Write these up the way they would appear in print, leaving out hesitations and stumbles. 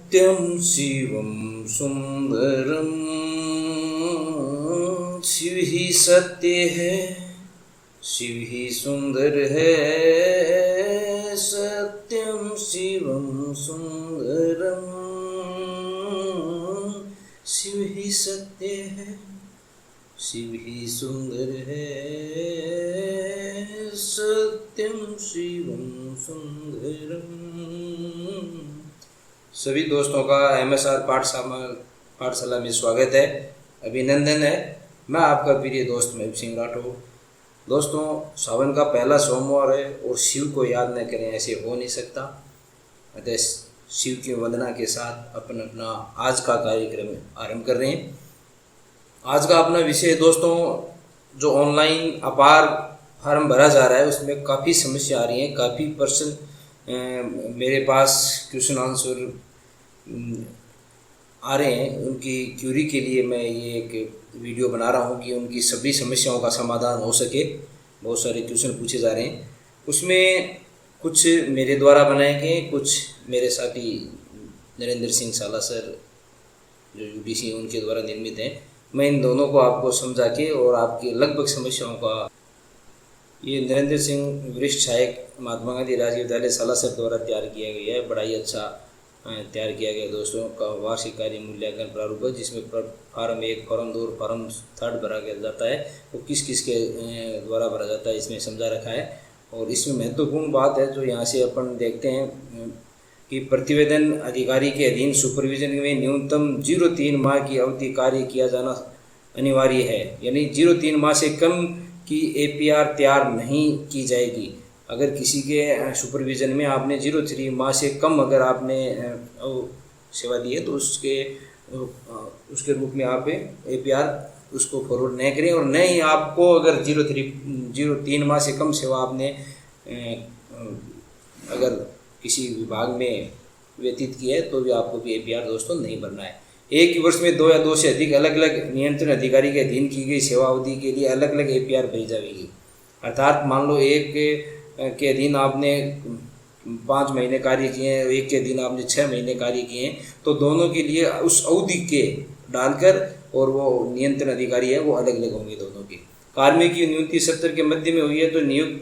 सत्यं शिवं सुंदरम, शिव ही सत्य है, शिव ही सुंदर है। सत्यं शिवं सुंदरम, शिव ही सत्य है, शिव ही सुंदर है। सत्यं शिवं सुंदरम। सभी दोस्तों का MSR पाठशाला में स्वागत है, अभिनंदन है। मैं आपका प्रिय दोस्त महबूब सिंह राठौर। दोस्तों, सावन का पहला सोमवार है और शिव को याद न करें ऐसे हो नहीं सकता। अतः शिव की वंदना के साथ अपना आज का कार्यक्रम आरंभ कर रहे हैं। आज का अपना विषय दोस्तों, जो ऑनलाइन अपार फार्म भरा जा रहा है उसमें काफ़ी समस्या आ रही है। काफ़ी पर्सन मेरे पास क्वेश्चन आंसर आ रहे हैं। उनकी क्यूरी के लिए मैं ये एक वीडियो बना रहा हूँ कि उनकी सभी समस्याओं का समाधान हो सके। बहुत सारे क्वेश्चन पूछे जा रहे हैं, उसमें कुछ मेरे द्वारा बनाए गए, कुछ मेरे साथी नरेंद्र सिंह साला सर जो UDC उनके द्वारा निर्मित हैं। मैं इन दोनों को आपको समझा के और आपकी लगभग समस्याओं का, ये नरेंद्र सिंह वरिष्ठ सहायक महात्मा गांधी राज्य विद्यालय सालासर द्वारा तैयार किया गया है। बड़ा ही अच्छा तैयार किया गया दोस्तों का वार्षिक कार्य मूल्यांकन प्रारूप है, जिसमें फार्म 1, फार्म 2 और फार्म 3 भरा जाता है। वो किस किस के द्वारा भरा जाता है इसमें समझा रखा है। और इसमें महत्वपूर्ण बात है जो यहाँ से अपन देखते हैं कि प्रतिवेदन अधिकारी के अधीन सुपरविजन में न्यूनतम 0-3 माह की अवधि कार्य किया जाना अनिवार्य है। यानी 0-3 माह से कम की APR तैयार नहीं की जाएगी। अगर किसी के सुपरविजन में आपने 0-3 माह से कम अगर आपने सेवा दी है तो उसके रूप में आप APR उसको फॉरवर्ड नहीं करें। और न ही आपको अगर 0-3 माह से कम सेवा आपने अगर किसी विभाग में व्यतीत की है तो भी आपको भी APR दोस्तों नहीं भरना है। एक ही वर्ष में 2 या 2 से अधिक अलग अलग नियंत्रण अधिकारी के अधीन की गई सेवा अवधि के लिए अलग अलग APR भेजी जाएगी। अर्थात मान लो एक के अधीन आपने 5 महीने कार्य किए हैं, एक के अधीन आपने 6 महीने कार्य किए हैं, तो दोनों के लिए उस अवधि के डालकर और वो नियंत्रण अधिकारी है वो अलग अलग होंगे दोनों के। कार्मिक की नियुक्ति 70 के मध्य में हुई है तो नियुक्त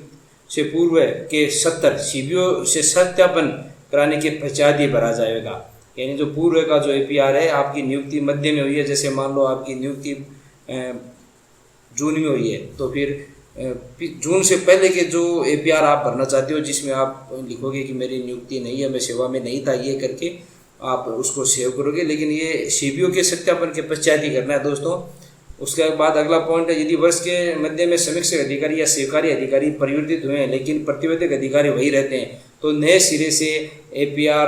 से पूर्व के 70 CBO से सत्यापन कराने के पश्चात ही भरा जाएगा। यानी जो पूर्व का जो APR है आपकी नियुक्ति मध्य में हुई है, जैसे मान लो आपकी नियुक्ति जून में हुई है तो फिर जून से पहले के जो APR आप भरना चाहते हो, जिसमें आप लिखोगे कि मेरी नियुक्ति नहीं है, मैं सेवा में नहीं था, ये करके आप उसको सेव करोगे। लेकिन ये CBO के सत्यापन के पश्चात ही करना है दोस्तों। उसके बाद अगला पॉइंट है, यदि वर्ष के मध्य में समीक्षक अधिकारी या स्वीकारी अधिकारी परिवर्तित हुए हैं लेकिन प्रतिवेदक अधिकारी वही रहते हैं तो नए सिरे से APR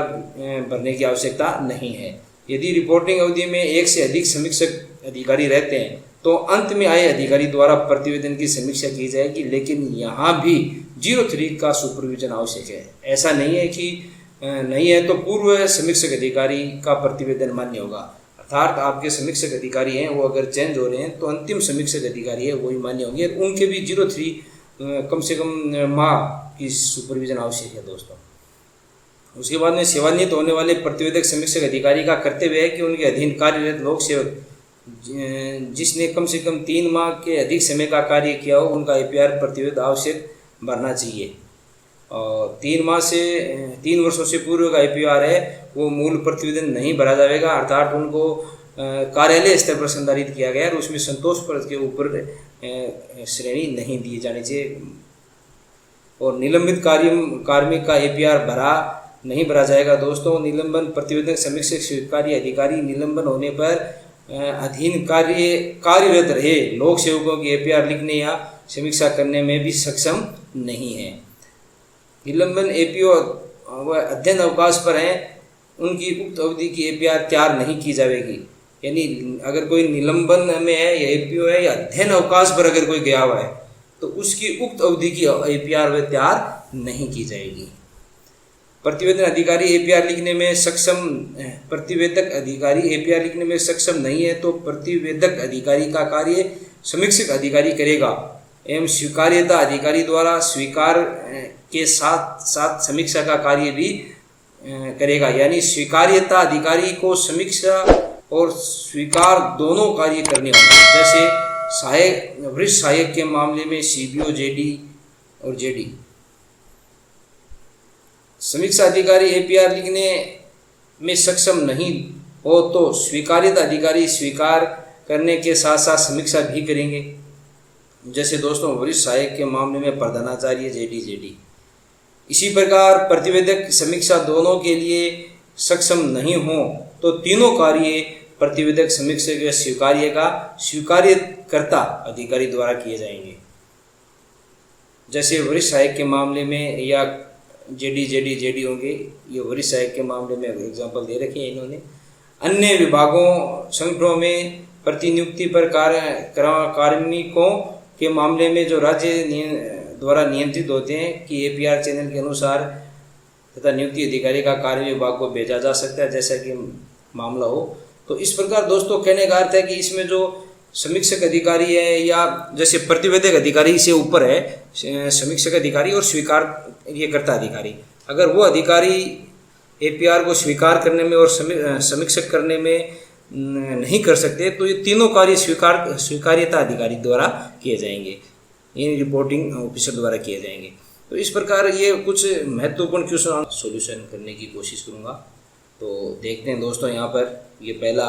भरने की आवश्यकता नहीं है। यदि रिपोर्टिंग अवधि में 1 से अधिक समीक्षक अधिकारी रहते हैं तो अंत में आए अधिकारी द्वारा प्रतिवेदन की समीक्षा की जाएगी। लेकिन यहाँ भी 0-3 का सुपरविजन आवश्यक है। ऐसा नहीं है कि नहीं है तो पूर्व समीक्षक अधिकारी का प्रतिवेदन मान्य होगा। अर्थात आपके समीक्षक अधिकारी हैं वो अगर चेंज हो रहे हैं तो अंतिम समीक्षक अधिकारी है वही मान्य होंगे। उनके भी 0-3 कम से कम माह की सुपरविजन आवश्यक है दोस्तों। उसके बाद में सेवानिवृत्त होने वाले प्रतिवेदक समीक्षक अधिकारी का कर्तव्य है कि उनके अधीन कार्यरत लोक सेवक जिसने कम से कम 3 माह के अधिक समय का कार्य किया हो उनका APR प्रतिवेदन आवश्यक भरना चाहिए। और 3 वर्षों से पूर्व का APR है वो मूल प्रतिवेदन नहीं भरा जाएगा। अर्थात उनको कार्यालय स्तर पर संधारित किया गया है और उसमें संतोष पद के ऊपर श्रेणी नहीं दी जानी चाहिए। और निलंबित कार्मिक का APR नहीं भरा जाएगा दोस्तों। निलंबन प्रतिवेदक समीक्षक स्वीकारी अधिकारी निलंबन होने पर अधीन कार्यरत रहे लोक सेवकों की APR लिखने या समीक्षा करने में भी सक्षम नहीं है। निलंबन APO व अध्ययन अवकाश पर हैं उनकी उक्त अवधि की APR तैयार नहीं की जाएगी। यानी अगर कोई निलंबन में है या APO है या अध्ययन अवकाश पर अगर कोई गया हुआ है तो उसकी उक्त अवधि की APR व तैयार नहीं की जाएगी। प्रतिवेदन अधिकारी APR लिखने में सक्षम, प्रतिवेदक अधिकारी APR लिखने में सक्षम नहीं है तो प्रतिवेदक अधिकारी का कार्य समीक्षक अधिकारी करेगा एवं स्वीकार्यता अधिकारी द्वारा स्वीकार के साथ साथ समीक्षा का कार्य भी करेगा, यानी स्वीकार्यता अधिकारी को समीक्षा और स्वीकार दोनों कार्य करने होंगे। जैसे सहायक, वरिष्ठ सहायक के मामले में सीबीओ, जेडी और जेडी। समीक्षा अधिकारी एपीआर लिखने में सक्षम नहीं हो तो स्वीकार्यता अधिकारी स्वीकार करने के साथ साथ समीक्षा भी करेंगे। जैसे दोस्तों वरिष्ठ सहायक के मामले में प्रधानाचार्य, जेडी, जेडी। इसी प्रकार प्रतिवेदक समीक्षा दोनों के लिए सक्षम नहीं हो तो तीनों कार्य प्रतिवेदक समीक्षा के स्वीकार्यकर्ता अधिकारी द्वारा किए जाएंगे। जैसे वरिष्ठ सहायक के मामले में या जेडी, जेडी, जेडी होंगे, ये वरिष्ठ सहायक के मामले में एग्जाम्पल दे रखे हैं इन्होंने। अन्य विभागों संगठनों में प्रतिनियुक्ति पर कार्मिकों के मामले में जो राज्य द्वारा नियंत्रित होते हैं कि एपीआर चैनल के अनुसार तथा नियुक्ति अधिकारी का कार्य विभाग को भेजा जा सकता है, जैसा कि मामला हो। तो इस प्रकार दोस्तों कहने का अर्थ है कि इसमें जो समीक्षक अधिकारी है या जैसे प्रतिवेदक अधिकारी से ऊपर है समीक्षक अधिकारी और स्वीकार ये करता अधिकारी, अगर वो अधिकारी एपीआर को स्वीकार करने में और समीक्षक करने में नहीं कर सकते तो ये तीनों कार्य स्वीकार्यता अधिकारी द्वारा किए जाएंगे, इन रिपोर्टिंग ऑफिसर द्वारा किए जाएंगे। तो इस प्रकार ये कुछ महत्वपूर्ण क्वेश्चन सॉल्यूशन करने की कोशिश करूँगा। तो देखते हैं दोस्तों, यहाँ पर ये पहला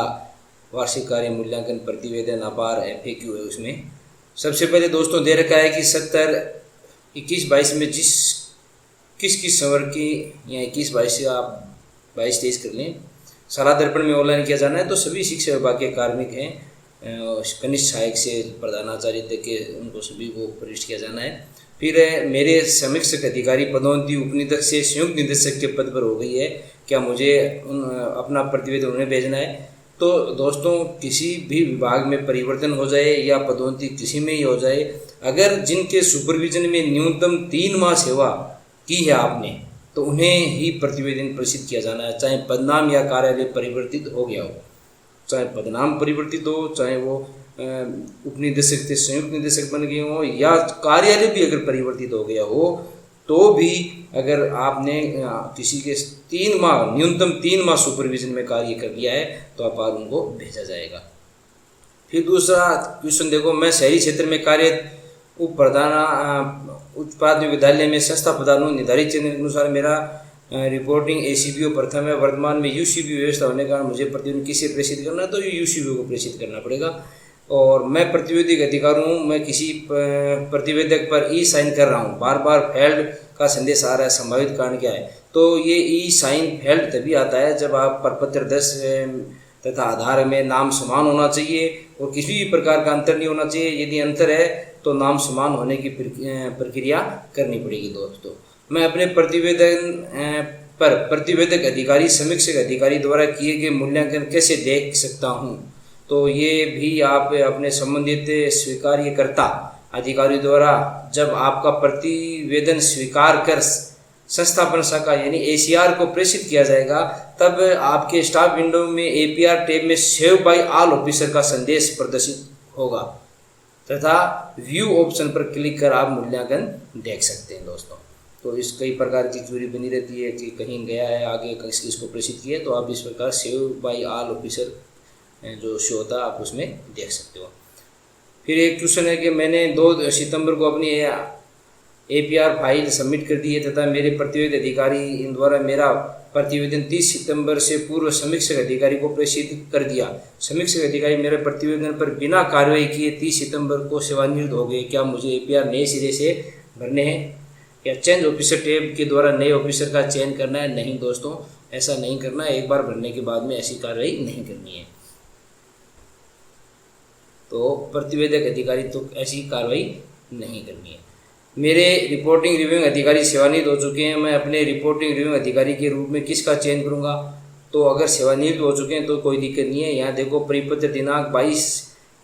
वार्षिक कार्य मूल्यांकन प्रतिवेदन अपार FAQ है। उसमें सबसे पहले दोस्तों दे रखा है कि 70, 21, 22 में किस संवर्ग की या 21, 22 से आप 22, 23 कर लें, सारा दर्पण में ऑनलाइन किया जाना है। तो सभी शिक्षा विभाग के कार्मिक हैं, कनिष्ठ सहायक से प्रधानाचार्य तक के, उनको सभी को प्रविष्ट किया जाना है। फिर मेरे समीक्षक अधिकारी पदोन्नति उपनिदेशक से संयुक्त निदेशक के पद पर हो गई है, क्या मुझे अपना प्रतिवेदन उन्हें भेजना है? तो दोस्तों किसी भी विभाग में परिवर्तन हो जाए या पदोन्नति किसी में ही हो जाए, अगर जिनके सुपरविजन में न्यूनतम 3 माह सेवा की है आपने, तो उन्हें ही प्रतिवेदन प्रसिद्ध किया जाना है, चाहे पदनाम या कार्यालय परिवर्तित हो गया हो। चाहे पदनाम परिवर्तित हो, चाहे वो उपनिदेशक से संयुक्त निदेशक बन गए हो, या कार्यालय भी अगर परिवर्तित हो गया हो, तो भी अगर आपने किसी के 3 माह न्यूनतम 3 माह सुपरविजन में कार्य कर लिया है तो आप उनको भेजा जाएगा। फिर दूसरा क्वेश्चन देखो, मैं शहरी क्षेत्र में कार्यरत उप प्राथमिक विद्यालय में संस्था प्रधान हूँ। निर्धारित चैनल के अनुसार मेरा रिपोर्टिंग ACBO प्रथम है। वर्तमान में UCBO व्यवस्था होने के कारण मुझे प्रतिवेदन किसे प्रेषित करना है, तो UCBO को प्रेषित करना पड़ेगा। और मैं प्रतिवेदक अधिकार हूँ, मैं किसी प्रतिवेदक पर ई साइन कर रहा हूँ, बार बार फेल्ड का संदेश आ रहा है, संभावित कारण क्या है? तो ये ई साइन फेल्ड तभी आता है जब आप प्रपत्र 10 तथा आधार में नाम समान होना चाहिए और किसी भी प्रकार का अंतर नहीं होना चाहिए। यदि अंतर है तो नाम समान होने की प्रक्रिया करनी पड़ेगी। दोस्तों मैं अपने प्रतिवेदन पर प्रतिवेदक अधिकारी समीक्षक अधिकारी द्वारा किए गए मूल्यांकन कैसे देख सकता हूँ? तो ये भी आप अपने संबंधित स्वीकार्यकर्ता अधिकारी द्वारा जब आपका प्रतिवेदन स्वीकार कर संस्थापन शाखा यानी ACR को प्रेषित किया जाएगा, तब आपके स्टाफ विंडो में APR टैब में सेव बाय ऑल ऑफिसर का संदेश प्रदर्शित होगा तथा व्यू ऑप्शन पर क्लिक कर आप मूल्यांकन देख सकते हैं। दोस्तों तो इस कई प्रकार की क्वेरी बनी रहती है कि कहीं गया है आगे किसको प्रेषित किया, तो आप इस प्रकार सेव बाय ऑल ऑफिसर जो शो होता है आप उसमें देख सकते हो। फिर एक क्वेश्चन है कि मैंने 2 सितंबर को अपनी APR फाइल सबमिट कर दी है तथा मेरे प्रतिवेदन अधिकारी इन द्वारा मेरा प्रतिवेदन 30 सितंबर से पूर्व समीक्षक अधिकारी को प्रेषित कर दिया। समीक्षक अधिकारी मेरे प्रतिवेदन पर बिना कार्रवाई किए 30 सितंबर को सेवानिवृत्त हो गए। क्या मुझे APR नए सिरे से भरने हैं या चेंज ऑफिसर टैब के द्वारा नए ऑफिसर का चयन करना है? नहीं दोस्तों, ऐसा नहीं करना है। एक बार भरने के बाद में ऐसी कार्रवाई नहीं करनी है। तो प्रतिवेदक अधिकारी तो ऐसी कार्रवाई नहीं करनी है। मेरे रिपोर्टिंग रिव्यूइंग अधिकारी सेवानिवृत्त हो चुके हैं, मैं अपने रिपोर्टिंग रिव्यूइंग अधिकारी के रूप में किसका चयन करूंगा? तो अगर सेवानिवृत्त हो चुके हैं तो कोई दिक्कत नहीं है। यहाँ देखो परिपत्र दिनांक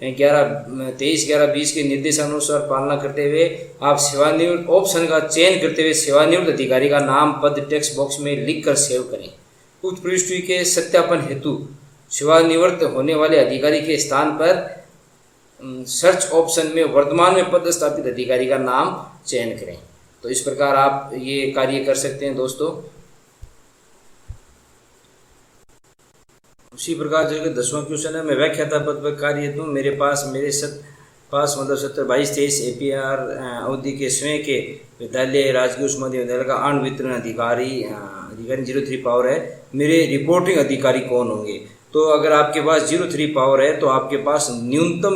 23/11/20 के निर्देशानुसार पालना करते हुए आप सेवानिवृत्त ऑप्शन का चयन करते हुए सेवानिवृत्त अधिकारी का नाम पद टेक्स्ट बॉक्स में लिख कर सेव करें। उक्त प्रविष्टि के सत्यापन हेतु सेवानिवृत्त होने वाले अधिकारी के स्थान पर सर्च ऑप्शन में वर्तमान में पदस्थापित अधिकारी का नाम चयन करें। तो इस प्रकार आप ये कार्य कर सकते हैं। दोस्तों उसी प्रकार जो कि 10वां क्वेश्चन है, मैं व्याख्याता पद पर कार्यरत हूँ, मेरे पास मतलब 70/22/23 APR अवधि के स्वयं के विद्यालय राजकीय उच्च माध्यमिक विद्यालय का अन्न वितरण अधिकारी 03 पावर है, मेरे रिपोर्टिंग अधिकारी कौन होंगे? तो अगर आपके पास 03 पावर है तो आपके पास न्यूनतम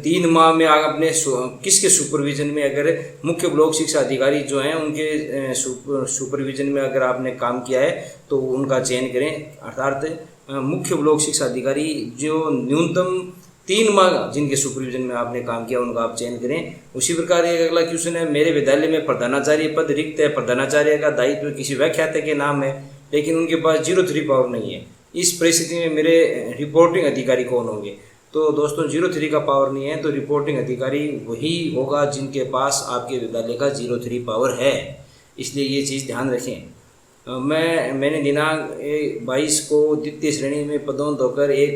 3 माह में आप अपने किसके सुपरविजन में, अगर मुख्य ब्लॉक शिक्षा अधिकारी जो हैं उनके सुपरविजन में अगर आपने काम किया है तो उनका चयन करें। अर्थात मुख्य ब्लॉक शिक्षा अधिकारी जो न्यूनतम 3 माह जिनके सुपरविजन में आपने काम किया उनका आप चयन करें। उसी प्रकार एक अगला क्वेश्चन है, मेरे विद्यालय में प्रधानाचार्य पद रिक्त है, प्रधानाचार्य का दायित्व किसी व्याख्याता के नाम है लेकिन उनके पास 03 पावर नहीं है, इस परिस्थिति में मेरे रिपोर्टिंग अधिकारी कौन होंगे? तो दोस्तों 03 का पावर नहीं है तो रिपोर्टिंग अधिकारी वही होगा जिनके पास आपके विद्यालय का 03 पावर है, इसलिए ये चीज़ ध्यान रखें। मैंने दिनांक 22 को द्वितीय श्रेणी में पदोन्नत होकर एक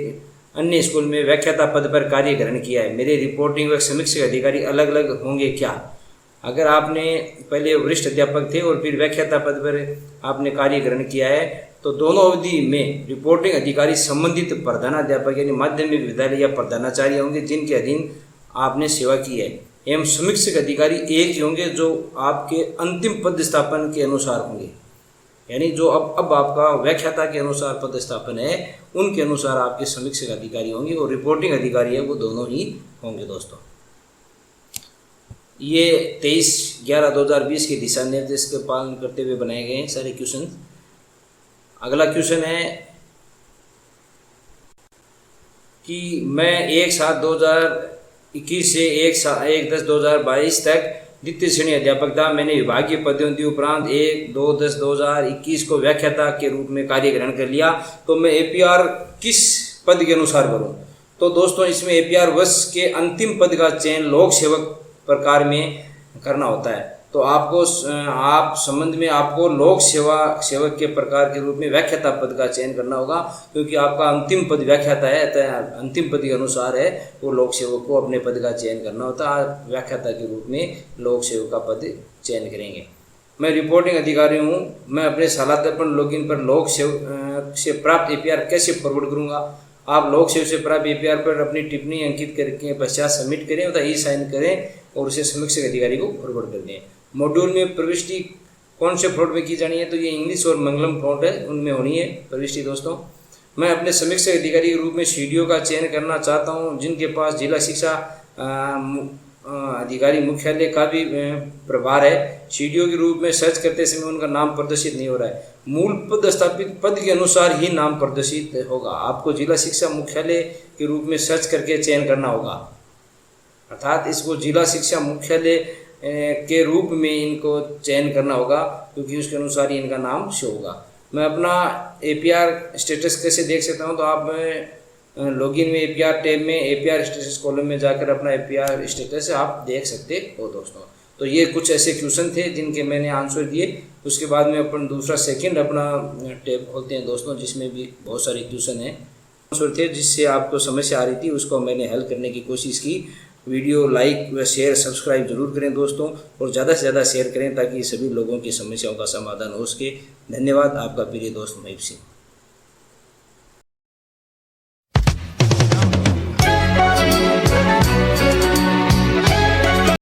अन्य स्कूल में व्याख्याता पद पर कार्य ग्रहण किया है, मेरे रिपोर्टिंग व समीक्षक अधिकारी अलग अलग होंगे क्या? अगर आपने पहले वरिष्ठ अध्यापक थे और फिर व्याख्याता पद पर आपने कार्य ग्रहण किया है तो दोनों अवधि में रिपोर्टिंग अधिकारी संबंधित प्रधानाध्यापक यानी माध्यमिक विद्यालय या प्रधानाचार्य होंगे जिनके अधीन आपने सेवा की है, एवं समीक्षक अधिकारी एक ही होंगे जो आपके अंतिम पदस्थापन के अनुसार होंगे, यानी जो अब आपका व्याख्याता के अनुसार पदस्थापन है उनके अनुसार आपके समीक्षक अधिकारी होंगे और रिपोर्टिंग अधिकारी है वो दोनों ही होंगे। दोस्तों ये 23/11/2020 के दिशा निर्देश के पालन करते हुए बनाए गए हैं सारे क्वेश्चन। अगला क्वेश्चन है कि मैं 1/7/2021 से 1/10/2022 तक द्वितीय श्रेणी अध्यापक था, मैंने विभागीय पदोन्नति उपरांत 1/2/10/2021 को व्याख्याता के रूप में कार्य ग्रहण कर लिया, तो मैं APR किस पद के अनुसार भरूं? तो दोस्तों इसमें APR वर्ष के अंतिम पद का चयन लोक सेवक प्रकार में करना होता है, तो आप संबंध में आपको लोक सेवक के प्रकार के रूप में व्याख्याता पद का चयन करना होगा, क्योंकि आपका अंतिम पद व्याख्याता है, अतः अंतिम पद के अनुसार है वो लोक सेवक को अपने पद का चयन करना होता है, व्याख्याता के रूप में लोक सेवक का पद चयन करेंगे। मैं रिपोर्टिंग अधिकारी हूँ, मैं अपने सालांतरपण लॉगिन पर लोक सेवक से प्राप्त APR कैसे फॉरवर्ड करूँगा? आप लोक सेवक से प्राप्त APR पर अपनी टिप्पणी अंकित करके पश्चात सबमिट करें अथवा ई-साइन करें और उसे समीक्षक अधिकारी को फॉरवर्ड कर दें। मॉड्यूल में प्रविष्टि कौन से फ्रॉड में की जानी है? तो ये इंग्लिश और मंगलम फ्रॉड है, उनमें होनी है प्रविष्टि। दोस्तों मैं अपने समीक्षक अधिकारी के रूप में CDO का चयन करना चाहता हूँ जिनके पास जिला शिक्षा अधिकारी मुख्यालय का भी प्रभार है। CDO के रूप में सर्च करते समय उनका नाम प्रदर्शित नहीं हो रहा है, मूल पदस्थापित पद के अनुसार ही नाम प्रदर्शित होगा। आपको जिला शिक्षा मुख्यालय के रूप में सर्च करके चयन करना होगा, अर्थात इसको जिला शिक्षा मुख्यालय के रूप में इनको चयन करना होगा क्योंकि उसके अनुसार ही इनका नाम शो होगा। मैं अपना APR स्टेटस कैसे देख सकता हूँ? तो आप लॉगिन में APR टैब में APR स्टेटस कॉलम में जाकर अपना APR स्टेटस आप देख सकते हो। दोस्तों तो ये कुछ ऐसे क्वेश्चन थे जिनके मैंने आंसर दिए, उसके बाद में अपन दूसरा सेकंड अपना टैब खोलते हैं दोस्तों, जिसमें भी बहुत सारे क्वेश्चन हैं आंसर थे जिससे आपको समस्या आ रही थी, उसको मैंने हल करने की कोशिश की। वीडियो लाइक व शेयर सब्सक्राइब जरूर करें दोस्तों, और ज़्यादा से ज़्यादा शेयर करें ताकि सभी लोगों की समस्याओं का समाधान हो सके। धन्यवाद। आपका प्रिय दोस्त महब सिंह।